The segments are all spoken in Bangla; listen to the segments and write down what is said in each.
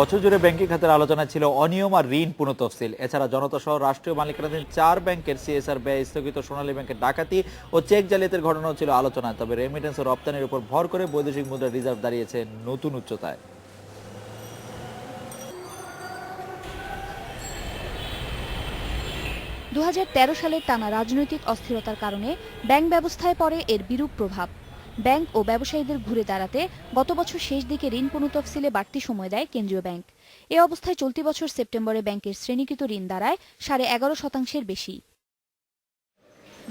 বছর জুড়ে ব্যাংকিং খাতের আলোচনা ছিল অনিয়ম আর ঋণ পুনঃতফসিল। এছাড়া জনতা সহ রাষ্ট্রীয় মালিকানাধীন 4 ব্যাংকের সিএসআর ব্যয় স্থগিত, সোনালী ব্যাংকের ডাকাতি ও চেক জালিয়াতির ঘটনাও ছিল আলোচনায়। তবে রেমিটেন্স ও রপ্তানির উপর ভর করে বৈদেশিক মুদ্রার রিজার্ভ দাঁড়িয়েছে নতুন উচ্চতায়। 2013 সালের টানা রাজনৈতিক অস্থিরতার কারণে ব্যাংক ব্যবস্থায় পড়ে এর বিরূপ প্রভাব। ব্যাংক ও ব্যবসায়ীদের ঘুরে দাঁড়াতে গত বছর শেষ দিকে ঋণ পুনঃতফসিলে বাড়তি সময় দেয় কেন্দ্রীয় ব্যাংক। এ অবস্থায় চলতি বছর সেপ্টেম্বরে ব্যাংকের শ্রেণীকৃত ঋণ দাঁড়ায় 11.5% বেশি।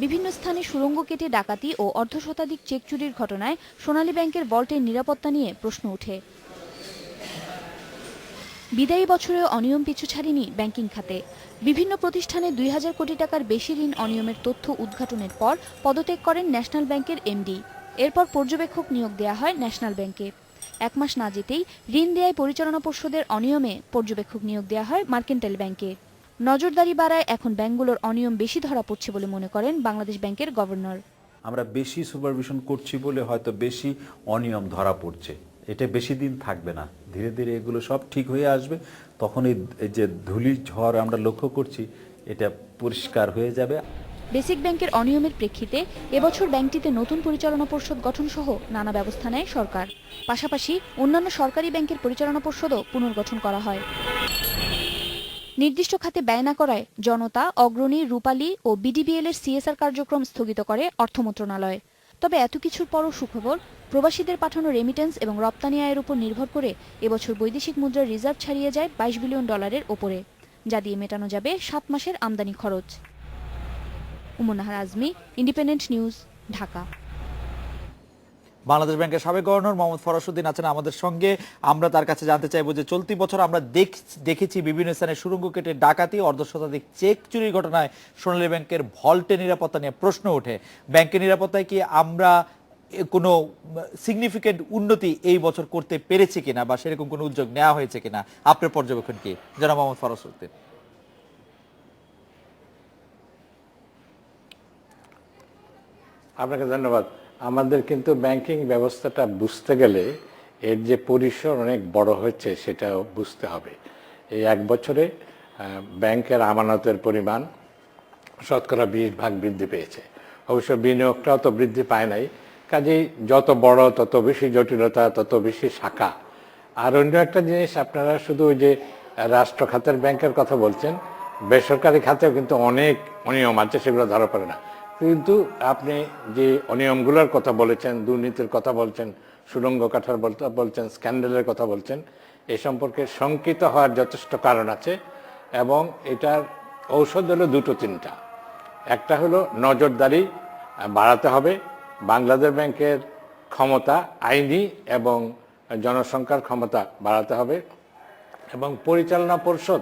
বিভিন্ন স্থানে সুড়ঙ্গ কেটে ডাকাতি ও অর্ধশতাধিক চেক চুরির ঘটনায় সোনালী ব্যাংকের ভল্টের নিরাপত্তা নিয়ে প্রশ্ন ওঠে। বিদায়ী বছরেও অনিয়ম পিছু ছাড়েনি ব্যাংকিং খাতে। বিভিন্ন প্রতিষ্ঠানে 2000 কোটি টাকার বেশি ঋণ অনিয়মের তথ্য উদ্ঘাটনের পর পদত্যাগ করেন ন্যাশনাল ব্যাংকের এমডি। এরপর পর্যবেক্ষক নিয়োগ দেয়া হয় ন্যাশনাল ব্যাংকে। এক মাস না যেতেই ঋণ দেয়ায় পরিচালনা পর্ষদের অনিয়মে পর্যবেক্ষক নিয়োগ দেয়া হয় মার্কেন্টাইল ব্যাংকে। নজরদারি বাড়ায় এখন ব্যাংকগুলোর অনিয়ম বেশি ধরা পড়ছে বলে মনে করেন বাংলাদেশ ব্যাংকের গভর্নর। আমরা বেশি সুপারভিশন করছি বলে হয়তো বেশি অনিয়ম ধরা পড়ছে, এটা বেশি দিন থাকবে না। ধীরে ধীরে এগুলো সব ঠিক হয়ে আসবে, তখন এই যে ধুলির ঝড় আমরা লক্ষ্য করছি এটা পরিষ্কার হয়ে যাবে। বেসিক ব্যাংকের অনিয়মের প্রেক্ষিতে এবছর ব্যাংকটিতে নতুন পরিচালনা পর্ষদ গঠন সহ নানা ব্যবস্থা নেয় সরকার। পাশাপাশি অন্যান্য সরকারি ব্যাংকের পরিচালনা পর্ষদও পুনর্গঠন করা হয়। নির্দিষ্ট খাতে ব্যয় না করায় জনতা, অগ্রণী, রূপালী ও বিডিবিএল এর সিএসআর কার্যক্রম স্থগিত করে অর্থ মন্ত্রণালয়। তবে এত কিছুর পরও সুখবর, প্রবাসীদের পাঠানো রেমিটেন্স এবং রপ্তানি আয়ের উপর নির্ভর করে এবছর বৈদেশিক মুদ্রার রিজার্ভ ছাড়িয়ে যায় $22 বিলিয়ন ওপরে, যা দিয়ে মেটানো যাবে 7 মাসের আমদানি খরচ। উমনাহার আজমি, ইন্ডিপেন্ডেন্ট নিউজ, ঢাকা। বাংলাদেশ ব্যাংকের সাবেক গভর্নর মোহাম্মদ ফরাসউদ্দিন আছেন আমাদের সঙ্গে। আমরা তার কাছে জানতে চাইবো যে চলতি বছর আমরা দেখেছি বিভিন্ন স্থানে সুড়ঙ্গ কেটে ডাকাতি, অর্ধশতাধিক চেক চুরির ঘটনায় সোনালী ব্যাংকের ভল্টের নিরাপত্তা নিয়ে প্রশ্ন ওঠে। ব্যাংকের নিরাপত্তায় কি আমরা কোনো সিগনিফিকেন্ট উন্নতি এই বছর করতে পেরেছি কিনা বা সেরকম কোনো উদ্যোগ নেওয়া হয়েছে কিনা, আপনার পর্যবেক্ষণ কি জনাব মোহাম্মদ ফরাসউদ্দিন? আপনাকে ধন্যবাদ। আমাদের কিন্তু ব্যাংকিং ব্যবস্থাটা বুঝতে গেলে এর যে পরিসর অনেক বড় হয়েছে সেটাও বুঝতে হবে। এই এক বছরে ব্যাংকের আমানতের পরিমাণ শতকরা 20% বৃদ্ধি পেয়েছে। অবশ্য বিনিয়োগটাও তো বৃদ্ধি পায় নাই, কাজেই যত বড় তত বেশি জটিলতা, তত বেশি শাখা। আর অন্য একটা জিনিস, আপনারা শুধু ওই যে রাষ্ট্র খাতের ব্যাংকের কথা বলছেন, বেসরকারি খাতেও কিন্তু অনেক অনিয়ম আছে, সেগুলো ধরা পড়ে না। কিন্তু আপনি যে অনিয়মগুলোর কথা বলেছেন, দুর্নীতির কথা বলছেন, সুড়ঙ্গ কাঠার বলছেন, স্ক্যান্ডালের কথা বলছেন, এ সম্পর্কে শঙ্কিত হওয়ার যথেষ্ট কারণ আছে। এবং এটার ঔষধ হলো দুটো তিনটা। একটা হলো নজরদারি বাড়াতে হবে, বাংলাদেশ ব্যাংকের ক্ষমতা, আইনি এবং জনসংখ্যার ক্ষমতা বাড়াতে হবে, এবং পরিচালনা পর্ষদ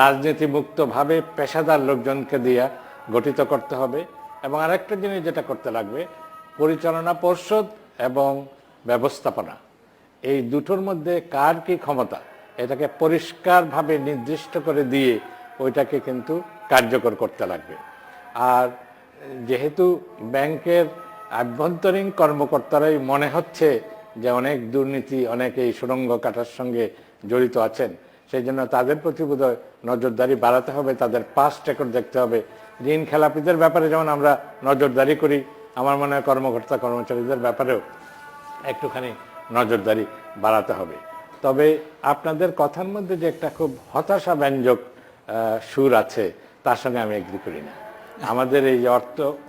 রাজনীতিমুক্তভাবে পেশাদার লোকজনকে দিয়ে গঠিত করতে হবে। এবং আরেকটা জিনিস যেটা করতে লাগবে, পরিচালনা পর্ষদ এবং ব্যবস্থাপনা, এই দুটোর মধ্যে কার কি ক্ষমতা, এটাকে পরিষ্কারভাবে নির্দিষ্ট করে দিয়ে ওইটাকে কিন্তু কার্যকর করতে লাগবে। আর যেহেতু ব্যাংকের আভ্যন্তরীণ কর্মকর্তারাই মনে হচ্ছে যে অনেক দুর্নীতি, অনেক এই সুড়ঙ্গ কাটার সঙ্গে জড়িত আছেন, সেই জন্য তাদের প্রতি বোধহয় নজরদারি বাড়াতে হবে, তাদের পাস্ট রেকর্ড দেখতে হবে। ঋণ খেলাপিদের ব্যাপারে যেমন আমরা নজরদারি করি, আমার মনে হয় কর্মকর্তা কর্মচারীদের ব্যাপারেও একটুখানি নজরদারি বাড়াতে হবে। তবে আপনাদের কথার মধ্যে যে একটা খুব হতাশাব্যঞ্জক সুর আছে, তার সঙ্গে আমি এগ্রি করি না। আমাদের এই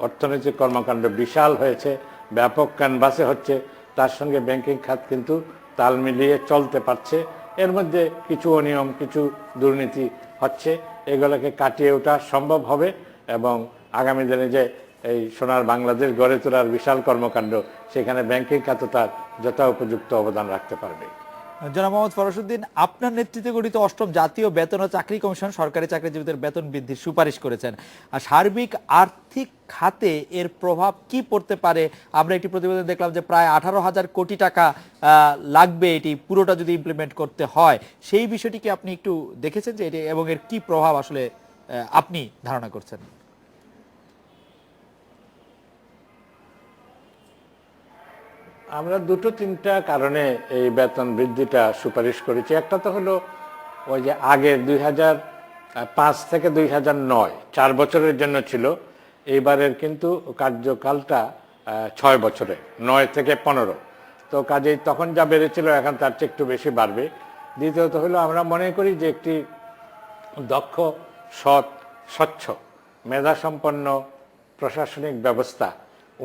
অর্থনৈতিক কর্মকাণ্ড বিশাল হয়েছে, ব্যাপক ক্যানভাসে হচ্ছে, তার সঙ্গে ব্যাংকিং খাত কিন্তু তাল মিলিয়ে চলতে পারছে। এর মধ্যে কিছু অনিয়ম, কিছু দুর্নীতি হচ্ছে, এগুলোকে কাটিয়ে ওঠা সম্ভব হবে। এবং আগামী দিনে যে এই সোনার বাংলাদেশ গড়ে তোলার বিশাল কর্মকাণ্ড, সেখানে ব্যাংকিং খাত তার যথোপযুক্ত অবদান রাখতে পারবে। জনাব মোহাম্মদ ফরাসউদ্দিন, আপনার নেতৃত্বে গঠিত 8ম জাতীয় বেতন ও চাকরি কমিশন সরকারি চাকরিজীবীদের বেতন বৃদ্ধির সুপারিশ করেছেন। আর সার্বিক আর্থিক খাতে এর প্রভাব কি পড়তে পারে? আমরা একটি প্রতিবেদন দেখলাম যে প্রায় 18,000 কোটি টাকা লাগবে এটি পুরোটা যদি ইমপ্লিমেন্ট করতে হয়। সেই বিষয়টি কি আপনি একটু দেখেছেন যে এটি এবং এর কি প্রভাব আসলে আপনি ধারণা করছেন? আমরা দুটো তিনটা কারণে এই বেতন বৃদ্ধিটা সুপারিশ করেছি। একটা তো হলো ওই যে আগে 2005 থেকে 2009 4 বছরের জন্য ছিল, এইবারের কিন্তু কার্যকালটা 6 বছরের, 9 থেকে 15। তো কাজেই তখন যা বেড়েছিল এখন তার চেয়ে একটু বেশি বাড়বে। দ্বিতীয়ত হলো আমরা মনে করি যে একটি দক্ষ, সৎ, স্বচ্ছ, মেধাসম্পন্ন প্রশাসনিক ব্যবস্থা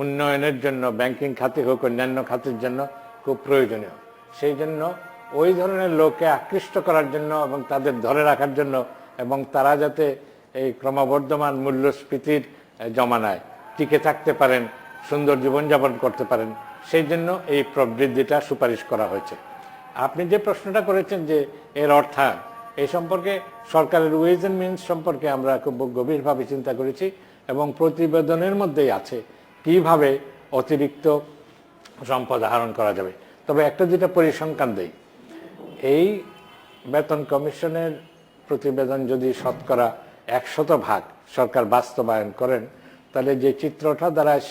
উন্নয়নের জন্য, ব্যাংকিং খাতে হোক অন্যান্য খাতের জন্য খুব প্রয়োজনীয়। সেই জন্য ওই ধরনের লোককে আকৃষ্ট করার জন্য এবং তাদের ধরে রাখার জন্য এবং তারা যাতে এই ক্রমবর্ধমান মূল্যস্ফীতির জমানায় টিকে থাকতে পারেন, সুন্দর জীবনযাপন করতে পারেন, সেই জন্য এই প্রবৃদ্ধিটা সুপারিশ করা হয়েছে। আপনি যে প্রশ্নটা করেছেন যে এর অর্থায়ন, এই সম্পর্কে সরকারের ওয়েজ এন্ড মিনস সম্পর্কে আমরা খুব গভীরভাবে চিন্তা করেছি এবং প্রতিবেদনের মধ্যেই আছে কিভাবে অতিরিক্ত সম্পদ আহরণ করা যাবে। তবে একটা যেটা পরিসংখ্যান দেই, এই বেতন কমিশনের প্রতিবেদন যদি শতকরা 100% সরকার বাস্তবায়ন করেন, তাহলে যে চিত্রটা দাঁড়ায়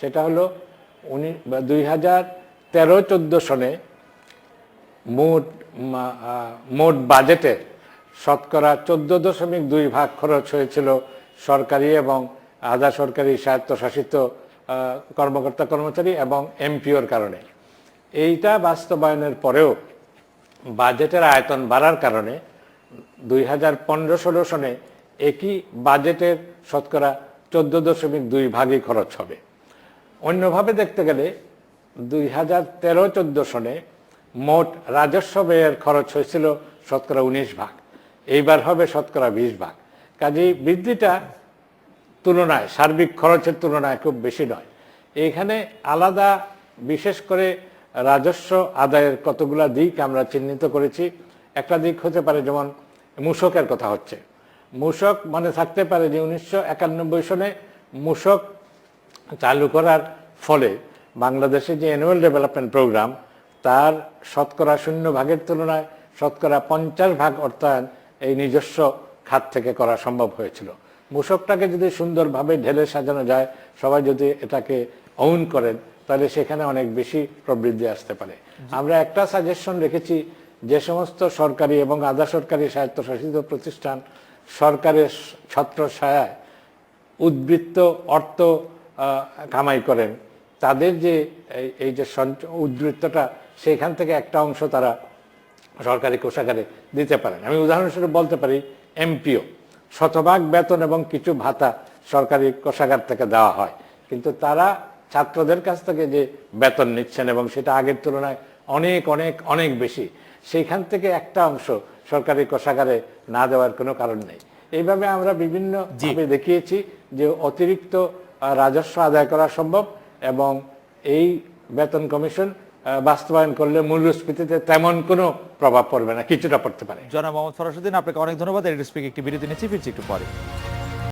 সেটা হলো 2013-14 সনে মোট বাজেটের শতকরা 14.2% খরচ হয়েছিল সরকারি এবং আধা সরকারি স্বায়ত্তশাসিত কর্মকর্তা কর্মচারী এবং এমপিওর কারণে। এইটা বাস্তবায়নের পরেও বাজেটের আয়তন বাড়ার কারণে 2015-16 সনে একই বাজেটের শতকরা 14.2% খরচ হবে। অন্যভাবে দেখতে গেলে 2013-14 সনে মোট রাজস্ব ব্যয়ের খরচ হয়েছিল শতকরা 19%, এইবার হবে শতকরা 20%। কাজেই বৃদ্ধিটা তুলনায়, সার্বিক খরচের তুলনায় খুব বেশি নয়। এইখানে আলাদা বিশেষ করে রাজস্ব আদায়ের কতগুলা দিক আমরা চিহ্নিত করেছি। একটা দিক হতে পারে যেমন মূসকের কথা হচ্ছে। মূসক মানে থাকতে পারে যে 1991 সনে মূসক চালু করার ফলে বাংলাদেশে যে অ্যানুয়াল ডেভেলপমেন্ট প্রোগ্রাম, তার শতকরা 0% তুলনায় শতকরা 50% অর্থায়ন এই নিজস্ব খাত থেকে করা সম্ভব হয়েছিল। মূসকটাকে যদি সুন্দরভাবে ঢেলে সাজানো যায়, সবাই যদি এটাকে অউন করেন, তাহলে সেখানে অনেক বেশি প্রবৃদ্ধি আসতে পারে। আমরা একটা সাজেশন রেখেছি, যে সমস্ত সরকারি এবং আধা সরকারি স্বায়ত্তশাসিত প্রতিষ্ঠান সরকারের ছত্রছায়ায় উদ্বৃত্ত অর্থ কামাই করেন, তাদের যে এই যে উদ্বৃত্তটা, সেখান থেকে একটা অংশ তারা সরকারি কোষাগারে দিতে পারেন। আমি উদাহরণস্বরূপ বলতে পারি এমপিও শতভাগ বেতন এবং কিছু ভাতা সরকারি কোষাগার থেকে দেওয়া হয়, কিন্তু তারা ছাত্রদের কাছ থেকে যে বেতন নিচ্ছেন এবং সেটা আগের তুলনায় অনেক অনেক অনেক বেশি, সেইখান থেকে একটা অংশ সরকারি কোষাগারে না দেওয়ার কোনো কারণ নেই। এইভাবে আমরা বিভিন্ন ভাবে দেখিয়েছি যে অতিরিক্ত রাজস্ব আদায় করা সম্ভব এবং এই বেতন কমিশন বাস্তবায়ন করলে মূল্যস্ফীতিতে তেমন কোনো প্রভাব পড়বে না, কিছুটা পড়তে পারে। জনাব মোহাম্মদ ফরাসউদ্দিন, আপনাকে অনেক ধন্যবাদ। একটি বিরতি নিচ্ছি, ফিরছি একটু পরে।